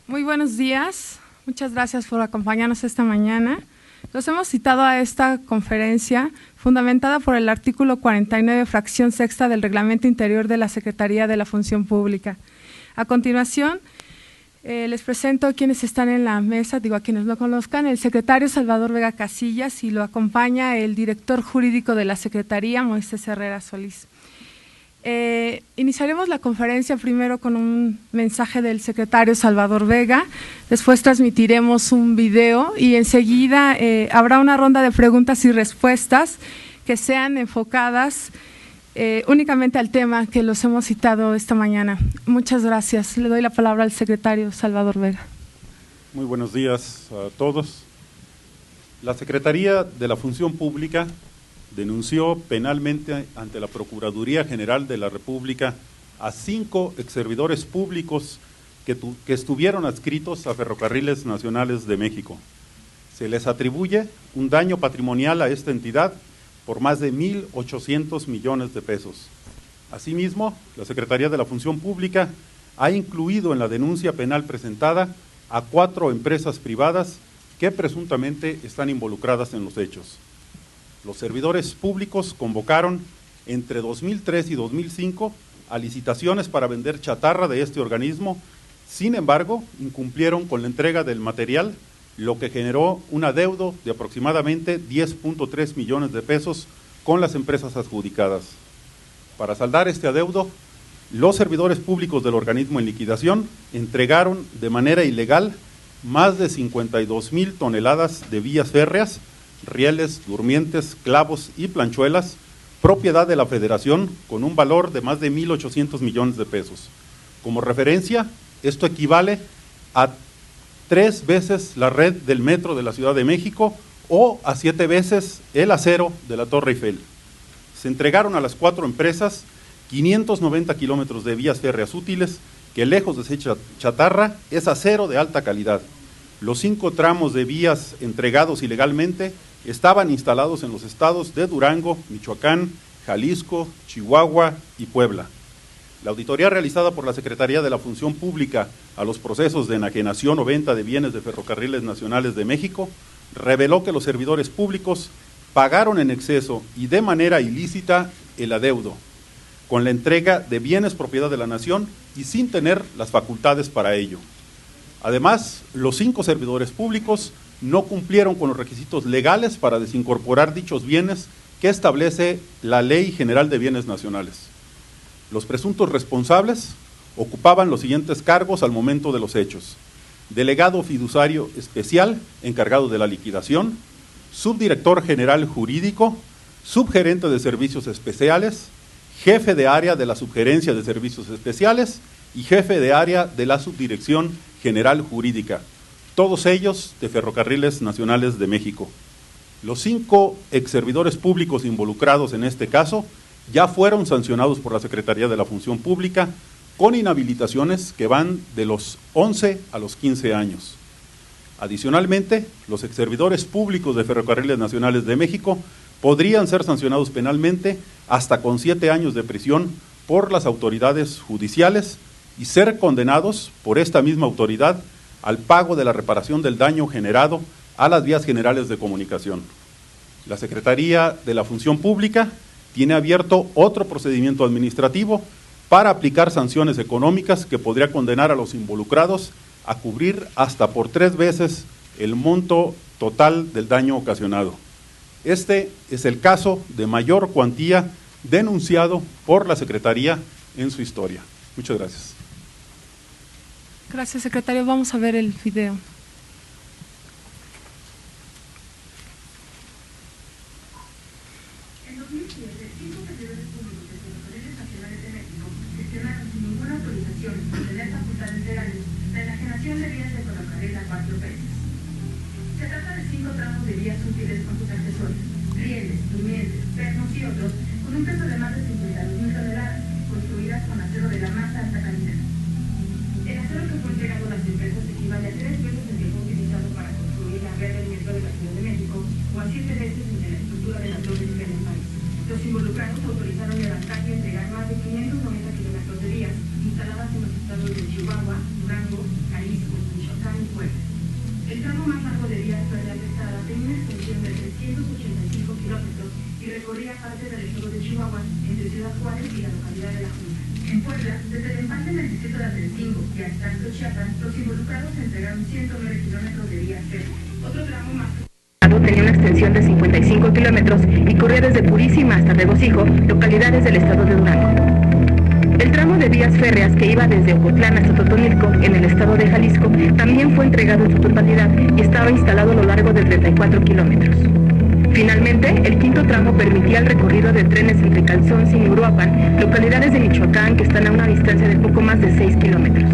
Muy buenos días, muchas gracias por acompañarnos esta mañana. Los hemos citado a esta conferencia fundamentada por el artículo 49, fracción sexta del Reglamento Interior de la Secretaría de la Función Pública. A continuación, les presento a quienes están en la mesa, a quienes lo conozcan, el secretario Salvador Vega Casillas y lo acompaña el director jurídico de la Secretaría, Moisés Herrera Solís. Iniciaremos la conferencia primero con un mensaje del secretario Salvador Vega, después transmitiremos un video y enseguida habrá una ronda de preguntas y respuestas que sean enfocadas únicamente al tema que los hemos citado esta mañana. Muchas gracias. Le doy la palabra al secretario Salvador Vega. Muy buenos días a todos. La Secretaría de la Función Pública denunció penalmente ante la Procuraduría General de la República a 5 exservidores públicos que estuvieron adscritos a Ferrocarriles Nacionales de México. Se les atribuye un daño patrimonial a esta entidad por más de 1.800 millones de pesos. Asimismo, la Secretaría de la Función Pública ha incluido en la denuncia penal presentada a 4 empresas privadas que presuntamente están involucradas en los hechos. Los servidores públicos convocaron entre 2003 y 2005 a licitaciones para vender chatarra de este organismo, sin embargo, incumplieron con la entrega del material, lo que generó un adeudo de aproximadamente 10.3 millones de pesos con las empresas adjudicadas. Para saldar este adeudo, los servidores públicos del organismo en liquidación entregaron de manera ilegal más de 52,000 toneladas de vías férreas, rieles, durmientes, clavos y planchuelas, propiedad de la Federación, con un valor de más de 1.800 millones de pesos. Como referencia, esto equivale a 3 veces la red del metro de la Ciudad de México o a 7 veces el acero de la Torre Eiffel. Se entregaron a las 4 empresas 590 kilómetros de vías férreas útiles, que lejos de ser chatarra, es acero de alta calidad. Los 5 tramos de vías entregados ilegalmente estaban instalados en los estados de Durango, Michoacán, Jalisco, Chihuahua y Puebla. La auditoría realizada por la Secretaría de la Función Pública a los procesos de enajenación o venta de bienes de Ferrocarriles Nacionales de México reveló que los servidores públicos pagaron en exceso y de manera ilícita el adeudo, con la entrega de bienes propiedad de la nación y sin tener las facultades para ello. Además, los 5 servidores públicos no cumplieron con los requisitos legales para desincorporar dichos bienes que establece la Ley General de Bienes Nacionales. Los presuntos responsables ocupaban los siguientes cargos al momento de los hechos: delegado fiduciario especial encargado de la liquidación, subdirector general jurídico, subgerente de servicios especiales, jefe de área de la subgerencia de servicios especiales y jefe de área de la subdirección general jurídica, todos ellos de Ferrocarriles Nacionales de México. Los 5 exservidores públicos involucrados en este caso ya fueron sancionados por la Secretaría de la Función Pública con inhabilitaciones que van de los 11 a los 15 años. Adicionalmente, los exservidores públicos de Ferrocarriles Nacionales de México podrían ser sancionados penalmente hasta con 7 años de prisión por las autoridades judiciales y ser condenados por esta misma autoridad al pago de la reparación del daño generado a las vías generales de comunicación. La Secretaría de la Función Pública tiene abierto otro procedimiento administrativo para aplicar sanciones económicas que podría condenar a los involucrados a cubrir hasta por 3 veces el monto total del daño ocasionado. Este es el caso de mayor cuantía denunciado por la Secretaría en su historia. Muchas gracias. Gracias, secretario. Vamos a ver el video. En 2007, 5 servidores públicos de Ferrocarriles Nacionales de México gestionaron sin ninguna autorización ni tener facultades legales la enajenación de vías de ferrocarril a 4 veces. Se trata de 5 tramos de vías útiles con sus accesorios, rieles, durmientes, pernos y otros, con un peso de más de 52,000 toneladas, construidas con acero de la más alta calidad. El acero que fue entregado a las empresas equivale a 3 veces el que fue utilizado para construir la red del metro de la Ciudad de México o a 7 veces el de la estructura de la Torre Eiffel en París. Los involucrados autorizaron levantar y entregar más de 590 kilómetros de vías instaladas en los estados de Chihuahua, Durango, Jalisco, tenía una extensión de 385 kilómetros y recorría parte del estado de Chihuahua entre Ciudad Juárez y la localidad de La Junta. En Puebla, desde el empalme del distrito de Atencingo y hasta Chiapas, los involucrados entregaron 109 kilómetros de vías férreas. Otro tramo más tenía una extensión de 55 kilómetros y corría desde Purísima hasta Regocijo, localidades del estado de Durango. El tramo de vías férreas que iba desde Ocotlán hasta Totonilco, en el estado de Jalisco, también fue entregado en su totalidad y estaba instalado a lo largo de 34 kilómetros. Finalmente, el quinto tramo permitía el recorrido de trenes entre Calzón y Uruapan, localidades de Michoacán que están a una distancia de poco más de 6 kilómetros.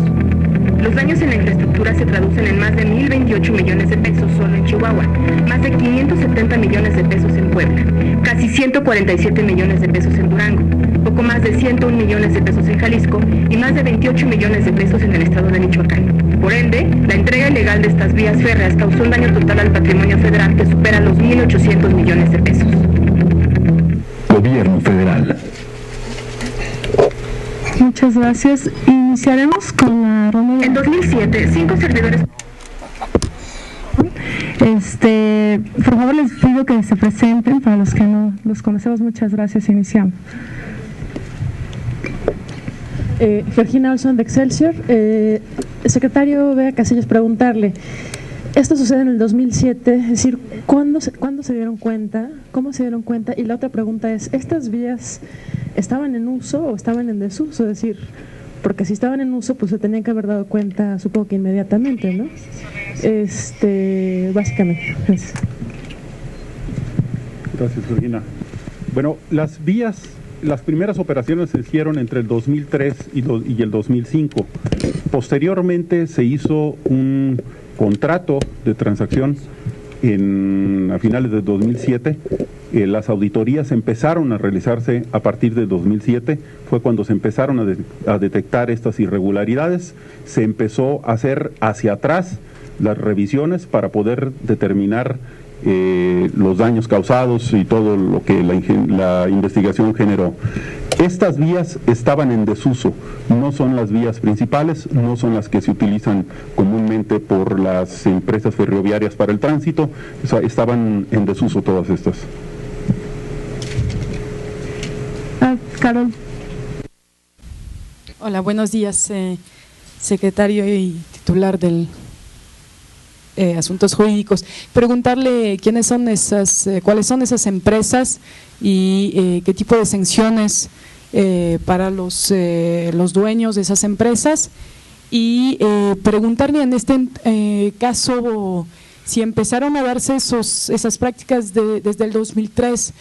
Los daños en la infraestructura se traducen en más de 1.028 millones de pesos solo en Chihuahua, más de 570 millones de pesos en Puebla, casi 147 millones de pesos en Durango, poco más de 101 millones de pesos en Jalisco y más de 28 millones de pesos en el estado de Michoacán. Por ende, la entrega ilegal de estas vías férreas causó un daño total al patrimonio federal que supera los 1.800 millones de pesos. Gobierno federal. Muchas gracias. Iniciaremos con la ronda de... En 2007, 5 servidores... Por favor, les pido que se presenten para los que no los conocemos. Muchas gracias. Iniciamos. Georgina Olson de Excelsior. Secretario Vega Casillas, preguntarle, esto sucede en el 2007, es decir, ¿cuándo se dieron cuenta? ¿Cómo se dieron cuenta? Y la otra pregunta es, ¿estas vías estaban en uso o estaban en desuso? Es decir, porque si estaban en uso, pues se tenían que haber dado cuenta, supongo que inmediatamente, ¿no? Básicamente. Gracias, Georgina. Bueno, las primeras operaciones se hicieron entre el 2003 y el 2005. Posteriormente se hizo un contrato de transacción a finales de 2007. Las auditorías empezaron a realizarse a partir de 2007, fue cuando se empezaron a detectar estas irregularidades. Se empezó a hacer hacia atrás las revisiones para poder determinar los daños causados y todo lo que la investigación generó. Estas vías estaban en desuso, no son las vías principales, no son las que se utilizan comúnmente por las empresas ferroviarias para el tránsito, o sea, estaban en desuso todas estas. Carol. Hola, buenos días, secretario y titular del Asuntos Jurídicos. Preguntarle cuáles son esas empresas y qué tipo de sanciones para los dueños de esas empresas, y preguntarle en este caso si empezaron a darse esas prácticas desde el 2003.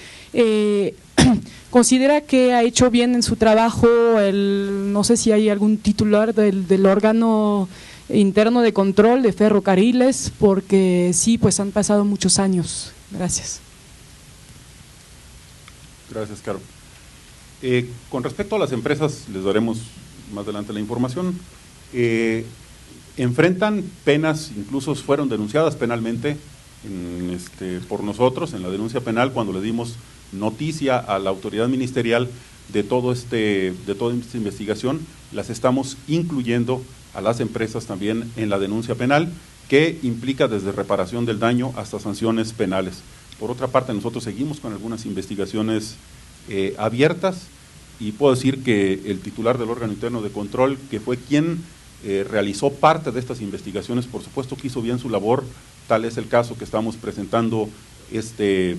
¿Considera que ha hecho bien en su trabajo no sé si hay algún titular del órgano interno de control de ferrocarriles? Porque sí, pues han pasado muchos años. Gracias. Gracias, Caro. Con respecto a las empresas, les daremos más adelante la información. Enfrentan penas, incluso fueron denunciadas penalmente por nosotros en la denuncia penal cuando le dimos noticia a la autoridad ministerial de toda esta investigación. Las estamos incluyendo a las empresas también en la denuncia penal, que implica desde reparación del daño hasta sanciones penales. Por otra parte, nosotros seguimos con algunas investigaciones abiertas, y puedo decir que el titular del órgano interno de control, que fue quien realizó parte de estas investigaciones, por supuesto que hizo bien su labor. Tal es el caso que estamos presentando este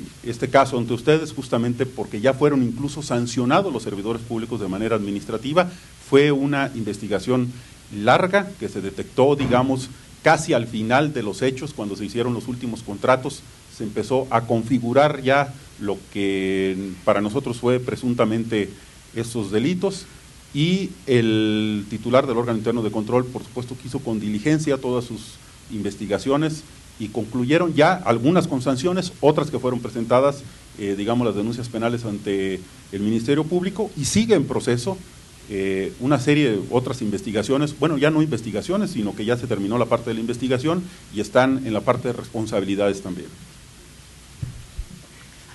caso ante ustedes, justamente porque ya fueron incluso sancionados los servidores públicos de manera administrativa. Fue una investigación larga que se detectó, digamos, casi al final de los hechos, cuando se hicieron los últimos contratos. Se empezó a configurar ya lo que para nosotros fue presuntamente esos delitos, y el titular del órgano interno de control, por supuesto, que hizo con diligencia todas sus investigaciones, y concluyeron ya algunas con sanciones, otras que fueron presentadas, digamos, las denuncias penales ante el Ministerio Público, y sigue en proceso una serie de otras investigaciones, bueno, ya no investigaciones, sino que ya se terminó la parte de la investigación y están en la parte de responsabilidades también.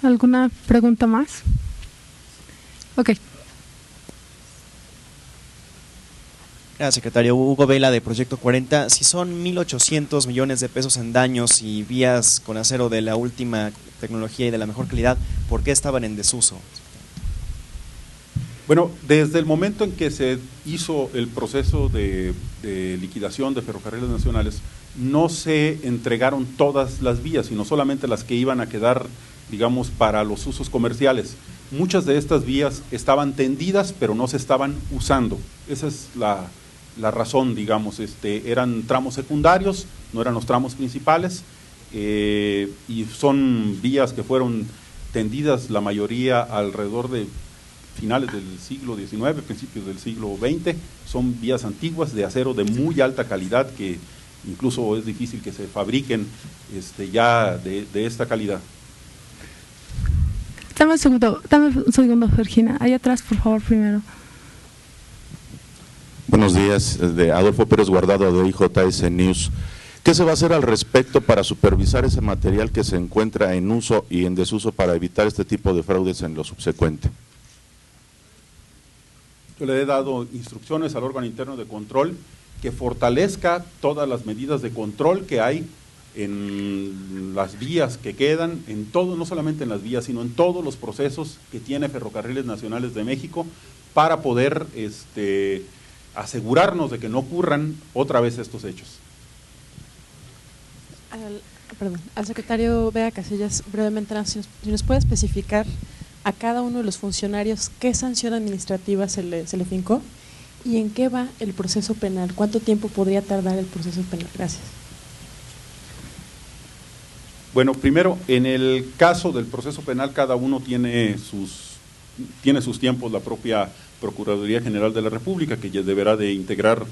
¿Alguna pregunta más? Ok. Gracias, secretario. Hugo Vela, de Proyecto 40. Si son 1.800 millones de pesos en daños y vías con acero de la última tecnología y de la mejor calidad, ¿por qué estaban en desuso? Bueno, desde el momento en que se hizo el proceso de liquidación de Ferrocarriles Nacionales, no se entregaron todas las vías, sino solamente las que iban a quedar, digamos, para los usos comerciales. Muchas de estas vías estaban tendidas, pero no se estaban usando. Esa es la razón, digamos, eran tramos secundarios, no eran los tramos principales, y son vías que fueron tendidas la mayoría alrededor de finales del siglo XIX, principios del siglo XX. Son vías antiguas de acero de muy alta calidad que incluso es difícil que se fabriquen ya de esta calidad. Dame un segundo, Georgina. Ahí atrás, por favor, primero. Buenos días, de Adolfo Pérez Guardado, de IJS News. ¿Qué se va a hacer al respecto para supervisar ese material que se encuentra en uso y en desuso para evitar este tipo de fraudes en lo subsecuente? Yo le he dado instrucciones al órgano interno de control que fortalezca todas las medidas de control que hay en las vías que quedan, en todo, no solamente en las vías, sino en todos los procesos que tiene Ferrocarriles Nacionales de México para poder asegurarnos de que no ocurran otra vez estos hechos. Al secretario Vega Casillas, brevemente, si nos puede especificar a cada uno de los funcionarios qué sanción administrativa se le fincó y en qué va el proceso penal, cuánto tiempo podría tardar el proceso penal. Gracias. Bueno, primero, en el caso del proceso penal, cada uno tiene sus tiempos, la propia Procuraduría General de la República, que ya deberá de integrar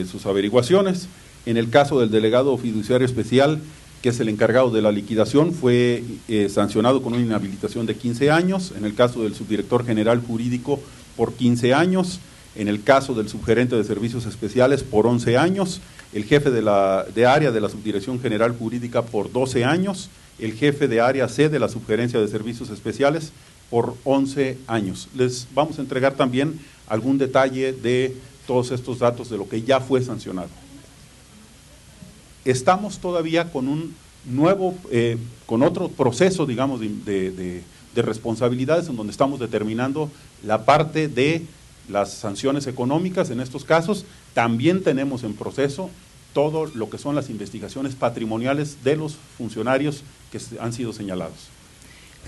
sus averiguaciones. En el caso del delegado fiduciario especial, que es el encargado de la liquidación, fue sancionado con una inhabilitación de 15 años. En el caso del subdirector general jurídico, por 15 años. En el caso del subgerente de servicios especiales, por 11 años. El jefe de área de la Subdirección General Jurídica por 12 años, el jefe de área C de la Subgerencia de Servicios Especiales por 11 años. Les vamos a entregar también algún detalle de todos estos datos de lo que ya fue sancionado. Estamos todavía con un nuevo, con otro proceso, digamos, de responsabilidades en donde estamos determinando la parte de las sanciones económicas en estos casos. También tenemos en proceso todo lo que son las investigaciones patrimoniales de los funcionarios que han sido señalados.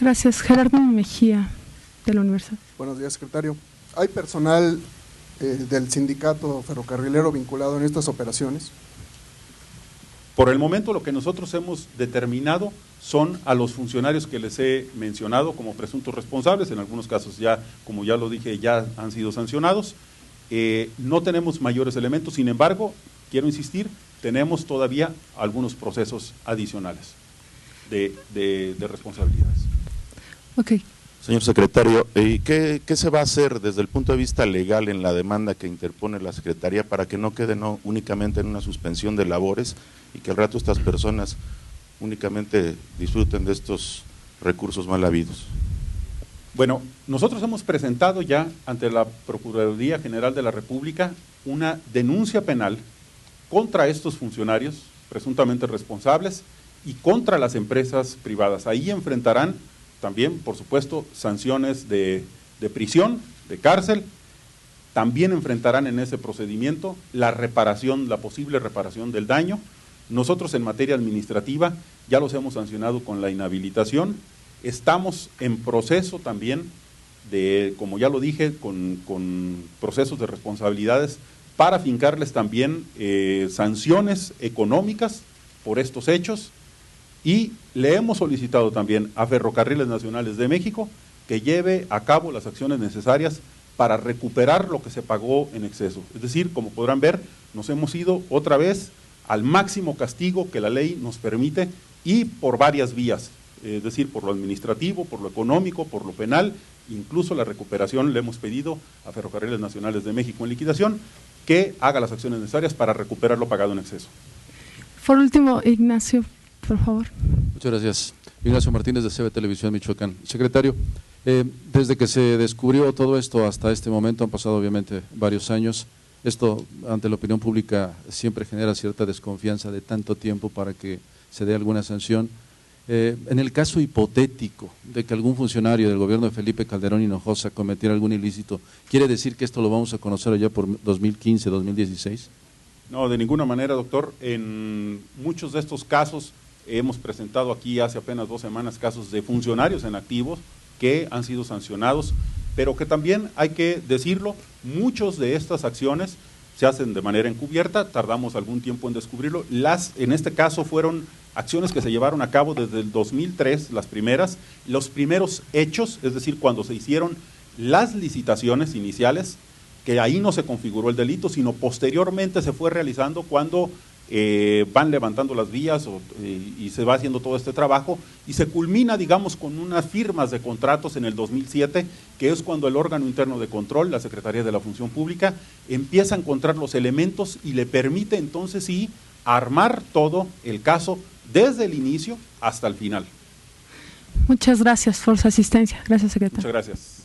Gracias. Gerardo Mejía, de la Universidad. Buenos días, secretario. ¿Hay personal del sindicato ferrocarrilero vinculado en estas operaciones? Por el momento, lo que nosotros hemos determinado son a los funcionarios que les he mencionado como presuntos responsables. En algunos casos ya, como ya lo dije, ya han sido sancionados. No tenemos mayores elementos, sin embargo, quiero insistir, tenemos todavía algunos procesos adicionales de responsabilidades. Ok. Señor secretario, ¿qué se va a hacer desde el punto de vista legal en la demanda que interpone la Secretaría para que no quede únicamente en una suspensión de labores y que al rato estas personas únicamente disfruten de estos recursos mal habidos? Bueno, nosotros hemos presentado ya ante la Procuraduría General de la República una denuncia penal contra estos funcionarios presuntamente responsables y contra las empresas privadas. Ahí enfrentarán también, por supuesto, sanciones de prisión, de cárcel. También enfrentarán en ese procedimiento la reparación, la posible reparación del daño. Nosotros en materia administrativa ya los hemos sancionado con la inhabilitación. Estamos en proceso también de, como ya lo dije, con procesos de responsabilidades para fincarles también sanciones económicas por estos hechos. Y le hemos solicitado también a Ferrocarriles Nacionales de México que lleve a cabo las acciones necesarias para recuperar lo que se pagó en exceso. Es decir, como podrán ver, nos hemos ido otra vez al máximo castigo que la ley nos permite y por varias vías, es decir, por lo administrativo, por lo económico, por lo penal, incluso la recuperación. Le hemos pedido a Ferrocarriles Nacionales de México en liquidación que haga las acciones necesarias para recuperar lo pagado en exceso. Por último, Ignacio, por favor. Muchas gracias. Ignacio Martínez, de CB Televisión Michoacán. Secretario, desde que se descubrió todo esto hasta este momento, han pasado obviamente varios años, Esto ante la opinión pública siempre genera cierta desconfianza de tanto tiempo para que se dé alguna sanción. En el caso hipotético de que algún funcionario del gobierno de Felipe Calderón Hinojosa cometiera algún ilícito, ¿quiere decir que esto lo vamos a conocer allá por 2015, 2016? No, de ninguna manera, doctor. En muchos de estos casos hemos presentado aquí hace apenas 2 semanas casos de funcionarios en activos que han sido sancionados, pero que también hay que decirlo, muchos de estas acciones se hacen de manera encubierta, tardamos algún tiempo en descubrirlo. En este caso fueron acciones que se llevaron a cabo desde el 2003, las primeras, los primeros hechos, es decir, cuando se hicieron las licitaciones iniciales, que ahí no se configuró el delito, sino posteriormente se fue realizando cuando van levantando las vías y se va haciendo todo este trabajo y se culmina, digamos, con unas firmas de contratos en el 2007, que es cuando el órgano interno de control, la Secretaría de la Función Pública, empieza a encontrar los elementos y le permite entonces sí armar todo el caso desde el inicio hasta el final. Muchas gracias por su asistencia. Gracias, secretario. Muchas gracias.